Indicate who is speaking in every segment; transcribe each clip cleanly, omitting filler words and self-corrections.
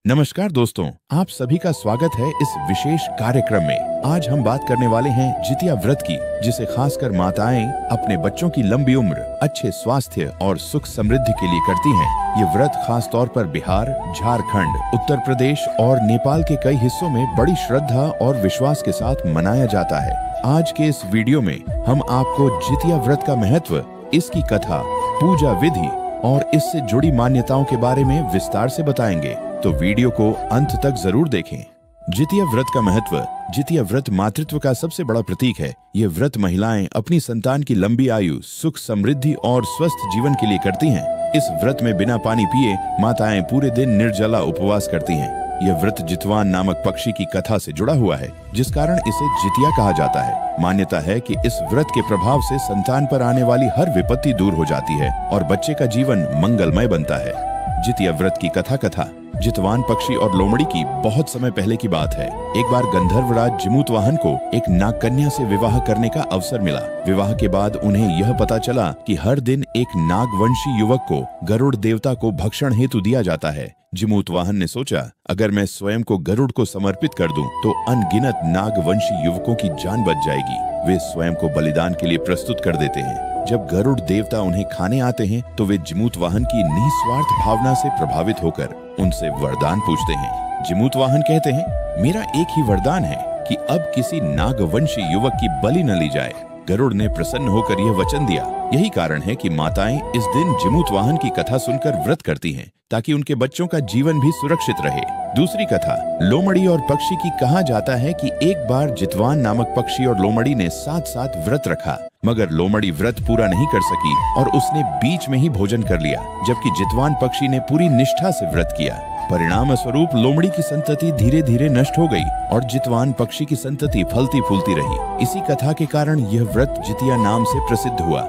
Speaker 1: नमस्कार दोस्तों, आप सभी का स्वागत है इस विशेष कार्यक्रम में। आज हम बात करने वाले हैं जितिया व्रत की, जिसे खासकर माताएं अपने बच्चों की लंबी उम्र, अच्छे स्वास्थ्य और सुख समृद्धि के लिए करती हैं। ये व्रत खास तौर पर बिहार, झारखंड, उत्तर प्रदेश और नेपाल के कई हिस्सों में बड़ी श्रद्धा और विश्वास के साथ मनाया जाता है। आज के इस वीडियो में हम आपको जितिया व्रत का महत्व, इसकी कथा, पूजा विधि और इससे जुड़ी मान्यताओं के बारे में विस्तार से बताएंगे, तो वीडियो को अंत तक जरूर देखें। जितिया व्रत का महत्व। जितिया व्रत मातृत्व का सबसे बड़ा प्रतीक है। ये व्रत महिलाएं अपनी संतान की लंबी आयु, सुख समृद्धि और स्वस्थ जीवन के लिए करती हैं। इस व्रत में बिना पानी पिए माताएं पूरे दिन निर्जला उपवास करती हैं। यह व्रत जितवान नामक पक्षी की कथा से जुड़ा हुआ है, जिस कारण इसे जितिया कहा जाता है। मान्यता है कि इस व्रत के प्रभाव से संतान पर आने वाली हर विपत्ति दूर हो जाती है और बच्चे का जीवन मंगलमय बनता है। जितिया व्रत की कथा। जितवान पक्षी और लोमड़ी की बहुत समय पहले की बात है। एक बार गंधर्वराज जिमूतवाहन को एक नागकन्या से विवाह करने का अवसर मिला। विवाह के बाद उन्हें यह पता चला कि हर दिन एक नागवंशी युवक को गरुड़ देवता को भक्षण हेतु दिया जाता है। जिमूतवाहन ने सोचा, अगर मैं स्वयं को गरुड़ को समर्पित कर दूं, तो अनगिनत नागवंशी युवकों की जान बच जाएगी। वे स्वयं को बलिदान के लिए प्रस्तुत कर देते हैं। जब गरुड़ देवता उन्हें खाने आते हैं, तो वे जिमूतवाहन की निस्वार्थ भावना से प्रभावित होकर उनसे वरदान पूछते हैं। जिमूतवाहन कहते हैं, मेरा एक ही वरदान है कि अब किसी नागवंशी युवक की बलि न ली जाए। गरुड़ ने प्रसन्न होकर यह वचन दिया। यही कारण है कि माताएं इस दिन जिमूतवाहन की कथा सुनकर व्रत करती हैं, ताकि उनके बच्चों का जीवन भी सुरक्षित रहे। दूसरी कथा, लोमड़ी और पक्षी की। कहा जाता है कि एक बार जितवान नामक पक्षी और लोमड़ी ने साथ साथ व्रत रखा, मगर लोमड़ी व्रत पूरा नहीं कर सकी और उसने बीच में ही भोजन कर लिया, जबकि जितवान पक्षी ने पूरी निष्ठा से व्रत किया। परिणाम स्वरूप लोमड़ी की संतति धीरे धीरे नष्ट हो गई और जितवान पक्षी की संतति फलती फूलती रही। इसी कथा के कारण यह व्रत जितिया नाम से प्रसिद्ध हुआ।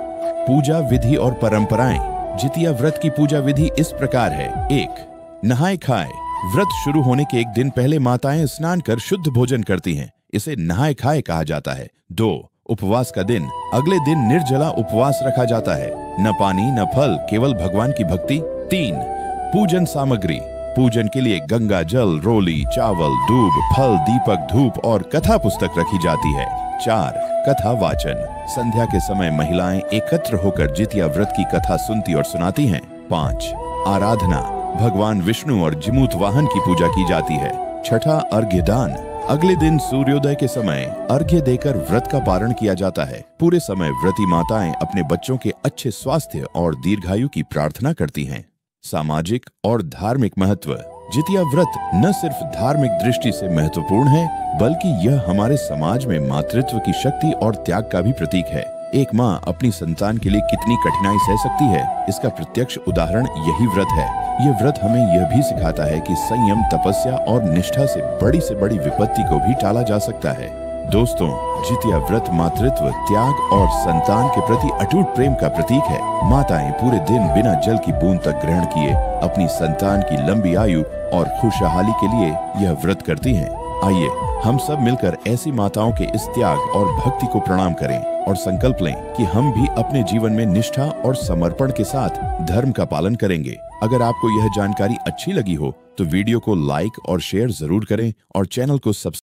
Speaker 1: पूजा विधि और परंपराएं। जितिया व्रत की पूजा विधि इस प्रकार है। 1. नहाए खाए। व्रत शुरू होने के एक दिन पहले माताएं स्नान कर शुद्ध भोजन करती हैं। इसे नहाए खाए कहा जाता है। 2. उपवास का दिन। अगले दिन निर्जला उपवास रखा जाता है। न पानी न फल, केवल भगवान की भक्ति। 3. पूजन सामग्री। पूजन के लिए गंगा जल, रोली, चावल, दूब, फल, दीपक, धूप और कथा पुस्तक रखी जाती है। 4. कथा वाचन। संध्या के समय महिलाएं एकत्र होकर जितिया व्रत की कथा सुनती और सुनाती हैं। 5. आराधना। भगवान विष्णु और जिमूतवाहन की पूजा की जाती है। 6. अर्घ्यदान। अगले दिन सूर्योदय के समय अर्घ्य देकर व्रत का पारण किया जाता है। पूरे समय व्रती माताएं अपने बच्चों के अच्छे स्वास्थ्य और दीर्घायु की प्रार्थना करती हैं। सामाजिक और धार्मिक महत्व। जितिया व्रत न सिर्फ धार्मिक दृष्टि से महत्वपूर्ण है, बल्कि यह हमारे समाज में मातृत्व की शक्ति और त्याग का भी प्रतीक है। एक माँ अपनी संतान के लिए कितनी कठिनाई सह सकती है, इसका प्रत्यक्ष उदाहरण यही व्रत है। यह व्रत हमें यह भी सिखाता है कि संयम, तपस्या और निष्ठा से बड़ी विपत्ति को भी टाला जा सकता है। दोस्तों, जितिया व्रत मातृत्व, त्याग और संतान के प्रति अटूट प्रेम का प्रतीक है। माताएं पूरे दिन बिना जल की बूंद तक ग्रहण किए अपनी संतान की लंबी आयु और खुशहाली के लिए यह व्रत करती हैं। आइए हम सब मिलकर ऐसी माताओं के इस त्याग और भक्ति को प्रणाम करें और संकल्प लें कि हम भी अपने जीवन में निष्ठा और समर्पण के साथ धर्म का पालन करेंगे। अगर आपको यह जानकारी अच्छी लगी हो, तो वीडियो को लाइक और शेयर जरूर करें और चैनल को सब्सक्राइब